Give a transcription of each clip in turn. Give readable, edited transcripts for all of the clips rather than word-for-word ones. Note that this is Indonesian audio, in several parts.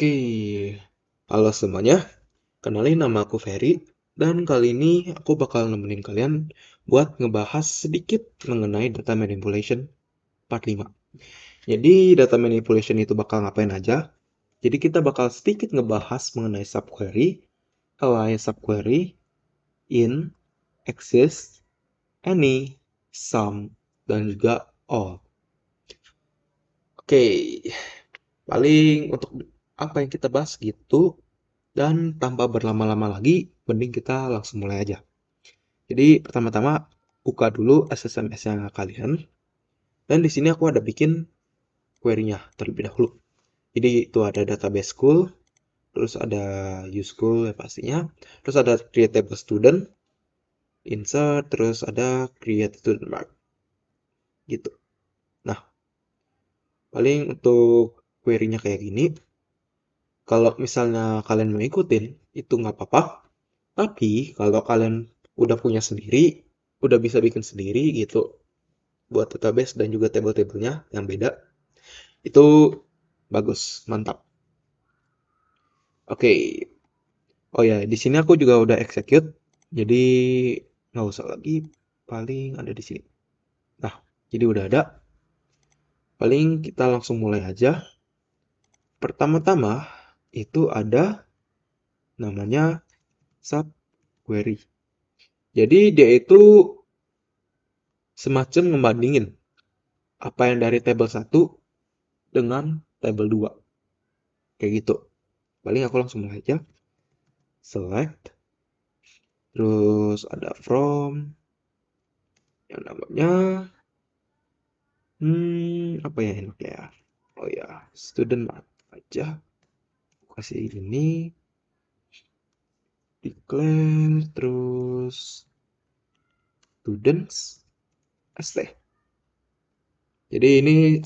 Oke, halo semuanya. Kenalin nama aku Ferry, dan kali ini aku bakal nemenin kalian buat ngebahas sedikit mengenai data manipulation part 5. Jadi, data manipulation itu bakal ngapain aja? Jadi, kita bakal sedikit ngebahas mengenai subquery, apply subquery, in, exist, any, some, dan juga all. Oke, paling untuk apa yang kita bahas gitu. Dan tanpa berlama-lama lagi, mending kita langsung mulai aja. Jadi pertama-tama buka dulu SSMS-nya kalian. Dan di sini aku ada bikin query-nya terlebih dahulu. Jadi itu ada database school, terus ada use school ya pastinya, terus ada create table student, insert, terus ada create student mark. Gitu. Nah, paling untuk query-nya kayak gini. Kalau misalnya kalian mau ikutin, itu nggak apa-apa. Tapi kalau kalian udah punya sendiri, udah bisa bikin sendiri gitu buat database dan juga table-tablenya yang beda, itu bagus, mantap. Oke. Oh ya, di sini aku juga udah execute, jadi nggak usah lagi, paling ada di sini. Nah, jadi udah ada. Paling kita langsung mulai aja. Pertama-tama itu ada namanya subquery. Jadi dia itu semacam membandingin apa yang dari table 1 dengan table 2. Kayak gitu. Paling aku langsung mulai aja. Select. Terus ada from. Yang namanya. Apa ya enak ya? Oh ya, student aja. Kasih ini. Declare. Terus. Students. ST. Jadi ini.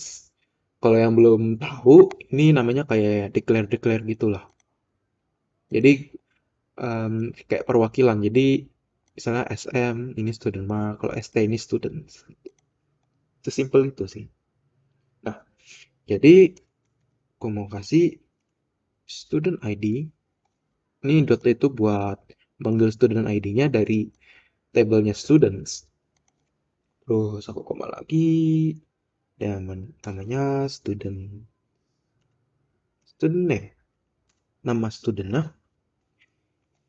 Kalau yang belum tahu, ini namanya kayak declare-declare gitulah. Jadi kayak perwakilan. Jadi misalnya SM ini student mark, kalau ST ini student. Sesimpel itu sih. Nah, jadi aku mau kasih student ID. Ini dot itu buat manggil student ID-nya dari tabelnya students. Terus aku koma lagi dan namanya student name. Nama studentnya.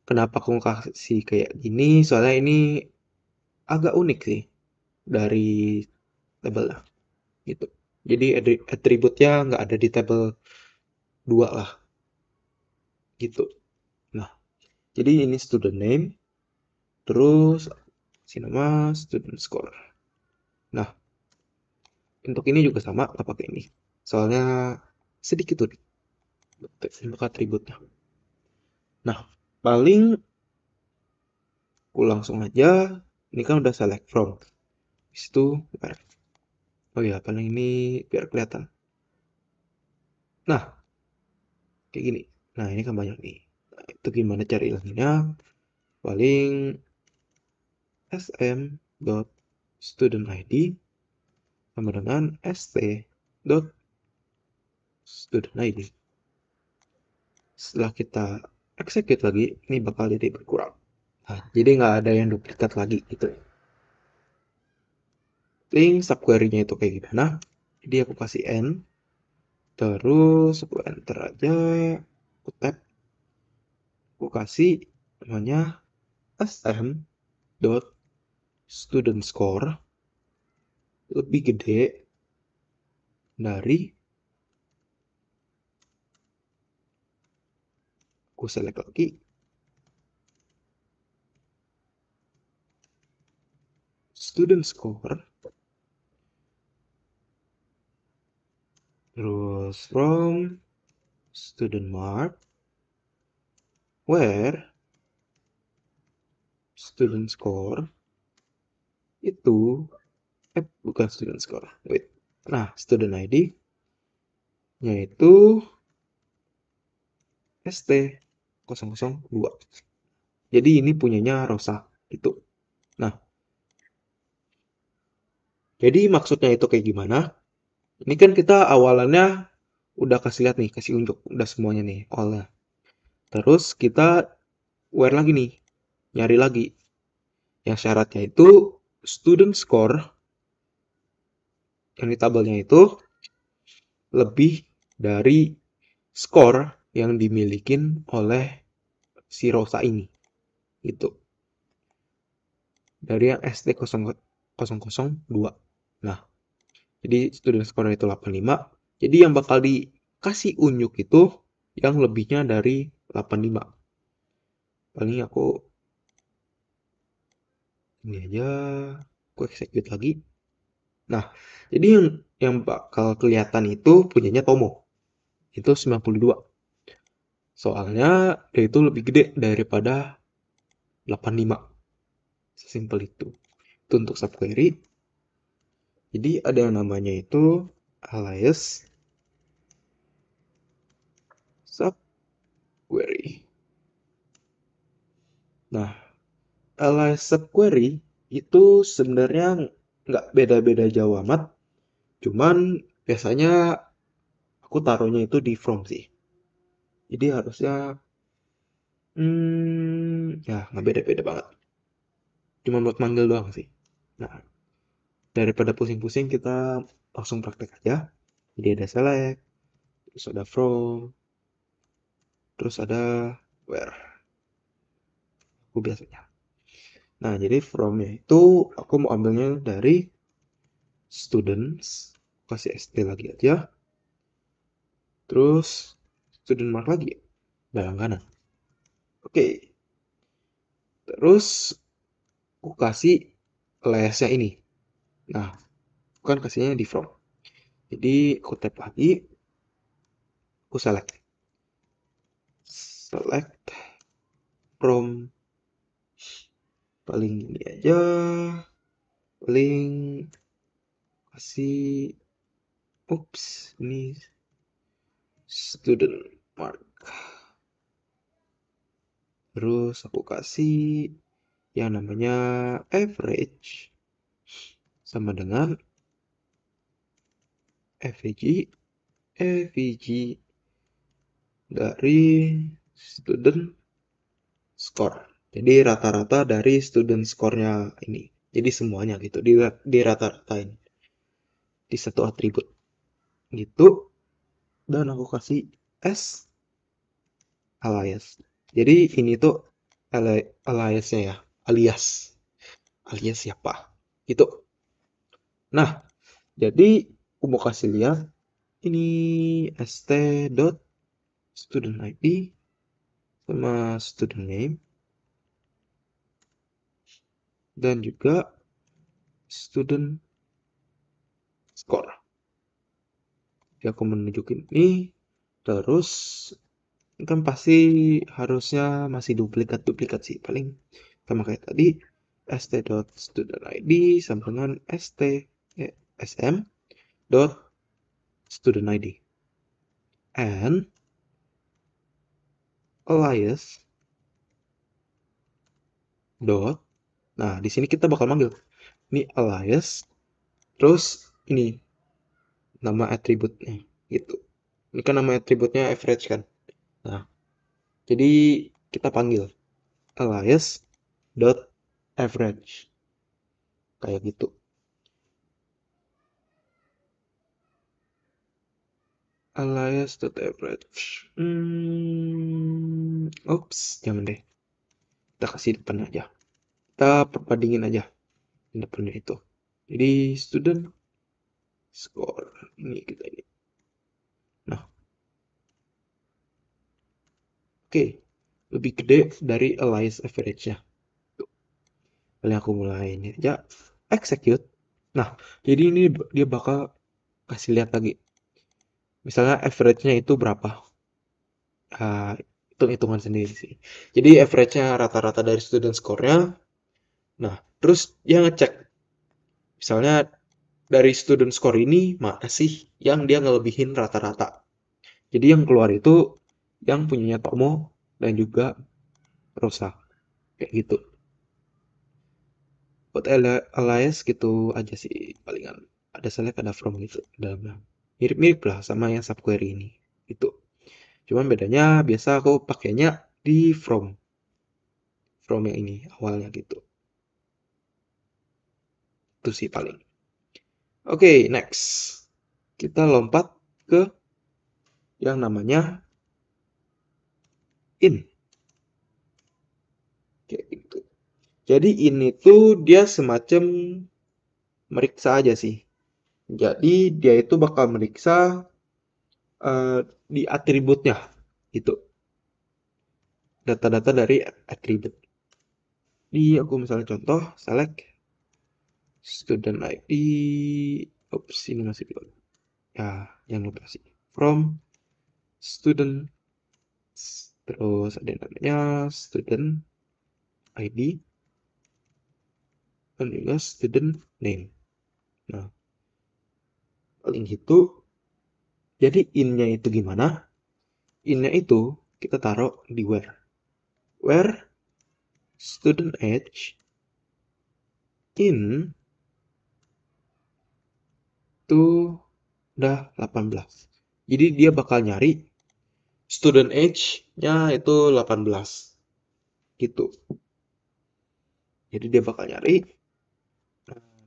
Kenapa aku kasih kayak gini? Soalnya ini agak unik sih dari tabelnya gitu. Jadi atributnya nggak ada di tabel 2 lah gitu. Nah, jadi ini student name, terus si nama student score. Nah, untuk ini juga sama, nggak pakai ini. Soalnya sedikit unik untuk atributnya. Nah, paling aku langsung aja. Ini kan udah select from. Habis itu, oh ya, paling ini biar kelihatan. Nah, kayak gini. Nah, ini kan banyak nih. Nah, itu gimana cari ilangnya? Paling sm.studentID sama dengan st.studentID. Setelah kita execute lagi, ini bakal jadi berkurang. Nah, jadi nggak ada yang duplikat lagi gitu. Link subquery-nya itu kayak gimana? Jadi aku kasih n, terus aku enter aja, aku tab, aku kasih namanya sm.studentscore lebih gede dari, aku select lagi, student score, terus from student mark, where student score itu bukan student score, wait. Nah, student ID yaitu ST002. Jadi ini punyanya Rosa gitu. Nah, jadi maksudnya itu kayak gimana? Ini kan kita awalannya udah kasih lihat nih, kasih unjuk, udah semuanya nih, all. Terus kita where lagi nih, nyari lagi. Yang syaratnya itu student score yang di tabelnya itu lebih dari skor yang dimiliki oleh si Rosa ini. Itu. Dari yang ST0002. Nah, jadi student score itu 85. Jadi yang bakal dikasih unjuk itu yang lebihnya dari 85. Paling aku ini aja, aku execute lagi. Nah, jadi yang bakal kelihatan itu punyanya Tomo. Itu 92. Soalnya dia itu lebih gede daripada 85. Sesimpel itu. Itu untuk subquery. Jadi ada yang namanya itu alias subquery. Nah, alias subquery itu sebenarnya nggak beda-beda jauh amat. Cuman biasanya aku taruhnya itu di from sih. Jadi harusnya ya nggak beda-beda banget. Cuma buat manggil doang sih. Nah, daripada pusing-pusing kita langsung praktek aja. Jadi ada select, terus ada from, terus ada where. Aku biasanya. Nah, jadi from-nya itu aku mau ambilnya dari students, kasih st lagi aja. Terus student mark lagi dalam kanan. Oke. Terus aku kasih aliasnya ini. Nah, bukan kasihnya di from. Jadi aku tap lagi, aku select. Select from, paling ini aja, paling kasih, ini student mark. Terus aku kasih yang namanya average sama dengan AVG dari student score. Jadi rata-rata dari student score-nya ini. Jadi semuanya gitu, di rata-ratain di satu atribut gitu. Dan aku kasih S alias. Jadi ini tuh aliasnya ya, alias siapa gitu. Nah, jadi aku mau kasih lihat ini st dot student id sama student name dan juga student score. Jadi aku menunjukin ini, terus kan pasti harusnya masih duplikat sih, paling sama kayak tadi st.studentid sama dengan sm.studentid and alias dot. Nah, di sini kita bakal manggil ini alias, terus ini nama atributnya gitu. Ini kan nama atributnya average kan. Nah, jadi kita panggil alias dot average kayak gitu. Alias dot average. Oops, jangan deh. Kita kasih depan aja. Kita perbandingin aja depannya itu. Jadi student score ini kita ini. Nah, oke, lebih gede dari alias average-nya. Paling aku mulai ini aja execute. Nah, jadi ini dia bakal kasih lihat lagi. Misalnya average-nya itu berapa? Hitung-hitungan sendiri sih. Jadi average-nya rata-rata dari student score-nya. Nah, terus dia ngecek. Misalnya dari student score ini mana sih yang dia ngelebihin rata-rata. Jadi yang keluar itu yang punyanya Tomo dan juga Rosa. Kayak gitu. Buat alias gitu aja sih palingan. Ada select, ada from gitu dalamnya. mirip-mirip lah sama yang subquery ini. Itu. Cuman bedanya biasa aku pakainya di from yang ini awalnya gitu. Itu sih paling. Oke, next. Kita lompat ke yang namanya in. Kayak gitu. Jadi ini tuh dia semacam meriksa aja sih. Jadi dia itu bakal meriksa di atributnya gitu. Data-data dari atribut. Di aku misalnya contoh select student ID. Oops, ini masih belum. Ya, jangan lupa sih. From student. Terus ada yang namanya student ID. Dan juga student name. Nah, paling gitu. Jadi in-nya itu gimana? In-nya itu kita taruh di where. Where student age in itu udah 18. Jadi dia bakal nyari student age-nya itu 18. Gitu. Jadi dia bakal nyari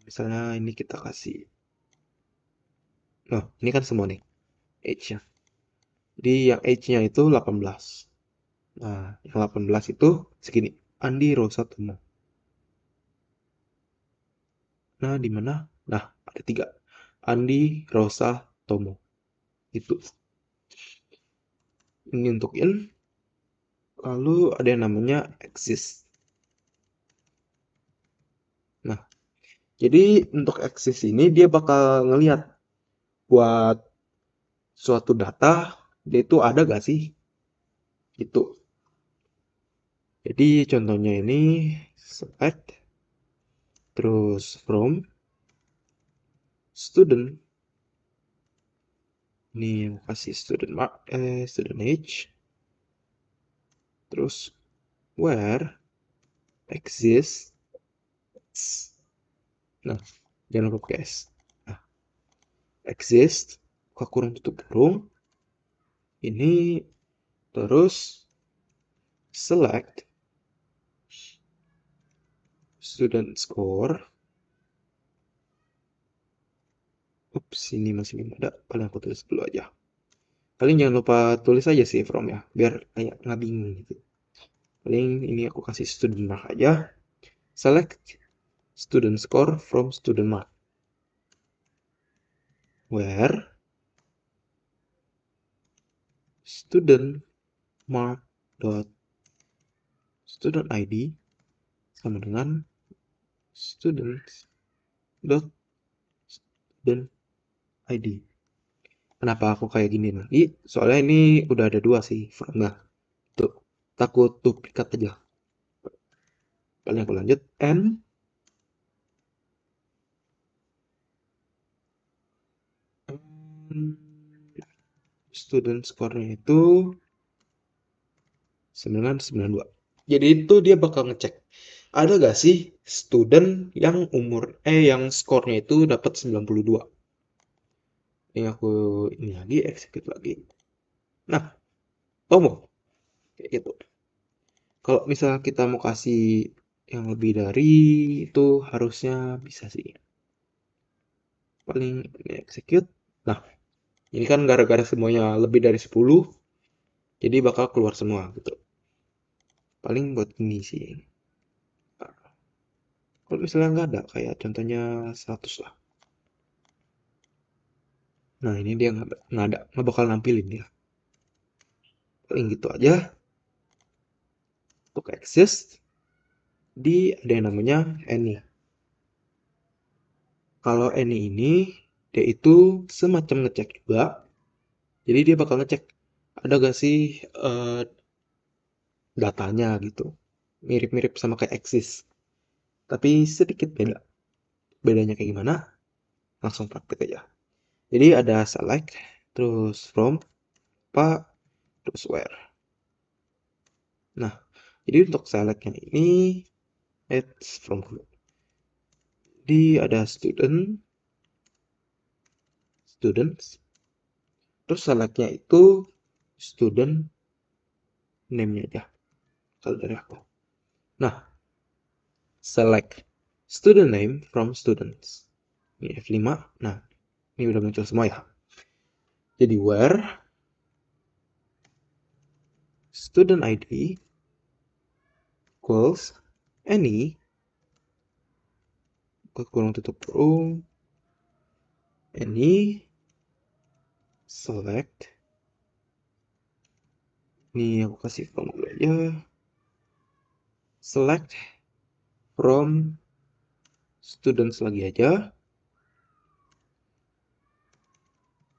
misalnya ini kita kasih. Nah, ini kan semua nih age-nya. Jadi yang age-nya itu 18. Nah, yang 18 itu segini. Andi Rosa Tomo. Nah, di mana? Nah, ada 3. Andi Rosa Tomo. Itu. Ini untuk in. Lalu ada yang namanya exist. Nah, jadi untuk exist ini dia bakal ngelihat buat suatu data dia itu ada gak sih? Itu. Jadi contohnya ini select terus from student. Ini yang kasih student age. Terus where exists. Nah, jangan lupa pakai S. Nah, exist buka kurung tutup kurung. Ini terus select student score. Ups, ini masih belum ada. Paling aku tulis dulu aja. Paling jangan lupa tulis aja sih from ya, biar kayak nggak bingung gitu. Paling ini aku kasih student mark aja. Select student score from student mark. Where student mark dot student ID sama dengan student dot student ID. Kenapa aku kayak gini nanti? Soalnya ini udah ada 2 sih formnya. Tuh, takut duplikat aja. Paling aku lanjut N student score-nya itu 992. Jadi itu dia bakal ngecek ada gak sih student yang yang skornya itu dapat 92. Ini aku ini lagi execute lagi. Nah, Tomo kayak gitu. Kalau misal kita mau kasih yang lebih dari itu harusnya bisa sih. Paling ini execute. Nah, ini kan gara-gara semuanya lebih dari 10 jadi bakal keluar semua gitu. Paling buat ini sih. Nah, kalau misalnya nggak ada kayak contohnya 100 lah. Nah, ini dia nggak bakal nampilin ya. Paling gitu aja. Untuk exist di ada yang namanya any. Kalau any ini dia itu semacam ngecek juga. Jadi dia bakal ngecek ada gak sih datanya gitu. Mirip-mirip sama kayak exist. Tapi sedikit beda. Bedanya kayak gimana? Langsung praktek aja. Jadi ada select, terus from, apa, terus where. Nah, jadi untuk selectnya ini add from dulu. Jadi ada students, Terus selectnya itu student name-nya aja. Kalau dari aku. Nah, select student name from students. Ini F5. Nah, ini udah muncul semua ya. Jadi where student ID equals any kurung tutup kurung any select, ini aku kasih from dulu aja, select from students lagi aja,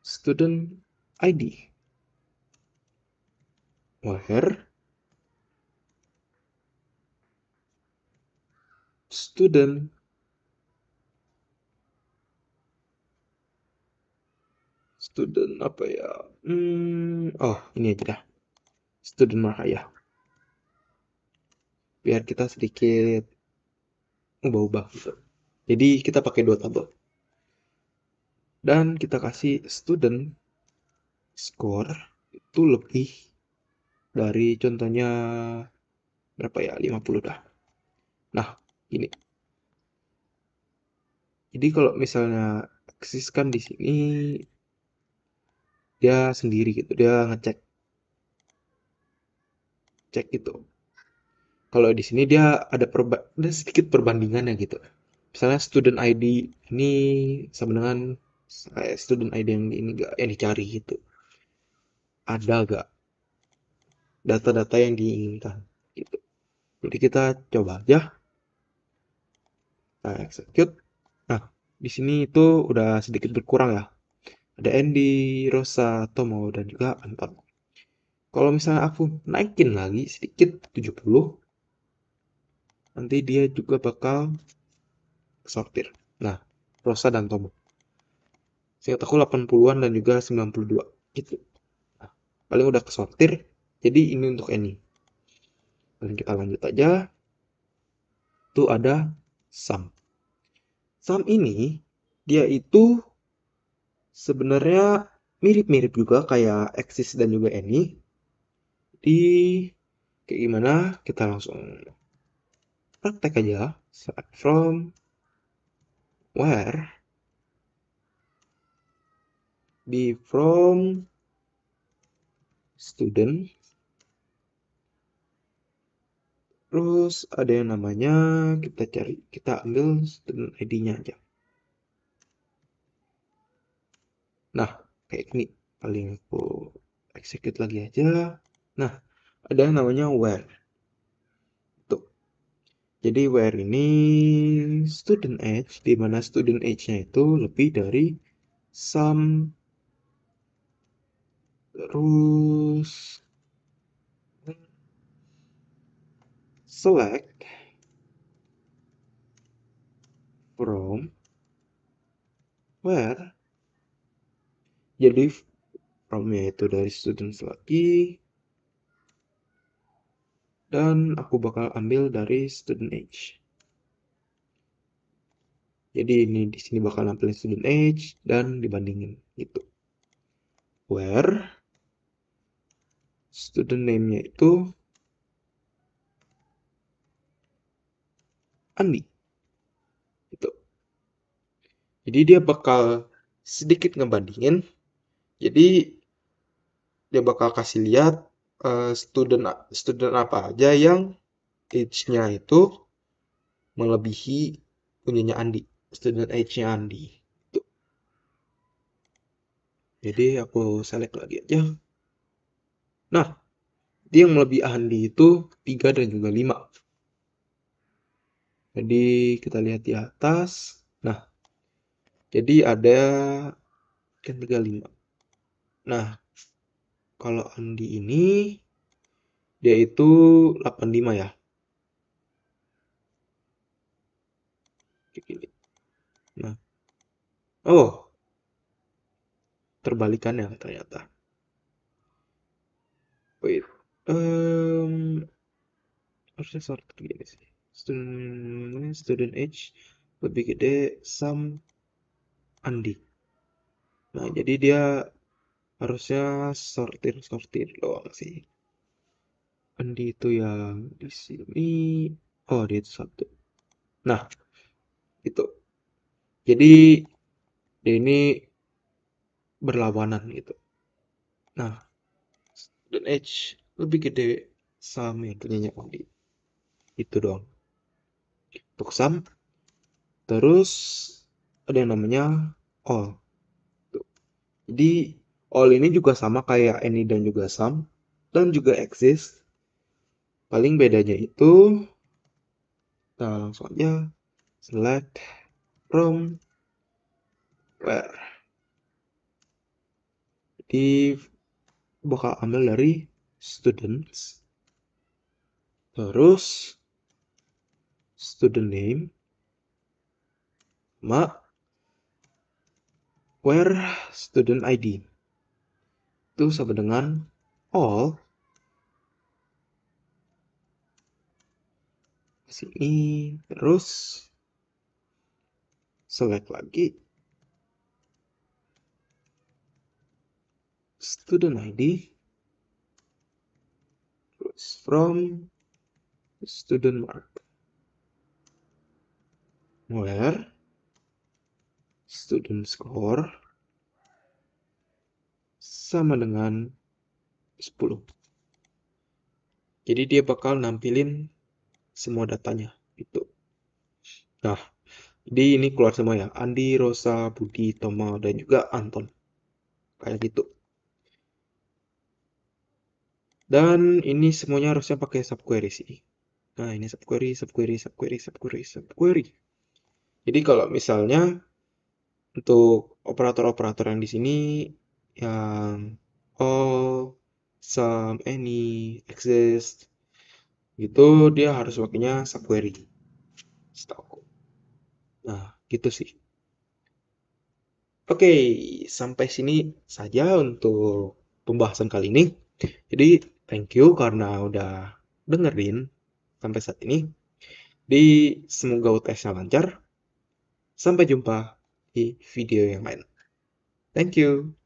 student ID where student apa ya, oh ini aja dah, student mark ya, biar kita sedikit ubah-ubah gitu. Jadi kita pakai dua tabel dan kita kasih student score itu lebih dari contohnya berapa ya, 50 dah. Nah ini, jadi kalau misalnya eksis kan di sini dia sendiri gitu, dia ngecek gitu. Kalau di sini dia ada sedikit perbandingannya gitu. Misalnya student ID ini sama dengan student ID yang ini gak yang dicari gitu. Ada gak data-data yang diinginkan gitu. Jadi kita coba aja. Nah, execute. Nah, di sini itu udah sedikit berkurang ya. Ada Andy, Rosa, Tomo, dan juga Anton. Kalau misalnya aku naikin lagi sedikit 70, nanti dia juga bakal sortir. Nah, Rosa dan Tomo. Seingat aku 80-an dan juga 92 gitu. Nah, paling udah kesortir. Jadi ini untuk Annie. Dan kita lanjut aja. Tuh ada Sam. Sam ini dia itu sebenarnya mirip-mirip juga kayak Axis dan juga Annie. Di kayak gimana? Kita langsung praktek aja. Select from where di from student. Terus ada yang namanya, kita ambil student ID-nya aja. Nah, kayak ini paling aku execute lagi aja. Nah, ada yang namanya where. Tuh. Jadi where ini student age, di mana student age-nya itu lebih dari some, terus select from where. Jadi from-nya itu dari students lagi, dan aku bakal ambil dari student age. Jadi ini di sini bakal nampilin student age dan dibandingin gitu. Where student name-nya itu Andi. Gitu. Jadi dia bakal sedikit ngebandingin. Jadi dia bakal kasih lihat student apa aja yang age-nya itu melebihi punyanya Andi, student age-nya Andi. Tuh. Jadi aku select lagi aja. Nah, dia yang melebihi Andi itu 3 dan juga 5. Jadi kita lihat di atas. Nah, jadi ada kan 35. Nah, kalau Andi ini dia itu 85 ya. Kayak gini. Nah, oh, terbalikannya ternyata. Wait, harusnya sorted gini sih. Student age lebih gede Sam Andi. Nah, jadi dia Harusnya sortir doang sih. Andi itu yang di sini. Oh, dia itu satu. Nah, itu. Jadi dia ini berlawanan gitu. Nah, dan Edge lebih gede sama yang punyanya Andi. Itu doang. Untuk Sam, terus ada yang namanya All. Tuh. Jadi All ini juga sama kayak Any dan juga Sam dan juga Exist. Paling bedanya itu kita langsung aja select from where. Jadi bakal ambil dari students, terus student name, sama where student ID. Itu sama dengan all sini, terus select lagi student ID, terus from student mark, where student score sama dengan 10. Jadi dia bakal nampilin semua datanya itu. Nah, jadi ini keluar semua ya. Andi, Rosa, Budi, Toma, dan juga Anton. Kayak gitu. Dan ini semuanya harusnya pakai subquery sih. Nah, ini subquery. Jadi kalau misalnya untuk operator-operator yang di sini yang all, some, any, exist gitu dia harus pakainya subquery. Setahu. Nah, gitu sih. Oke, sampai sini saja untuk pembahasan kali ini. Jadi, thank you karena udah dengerin sampai saat ini. Di semoga UTS-nya lancar. Sampai jumpa di video yang lain. Thank you.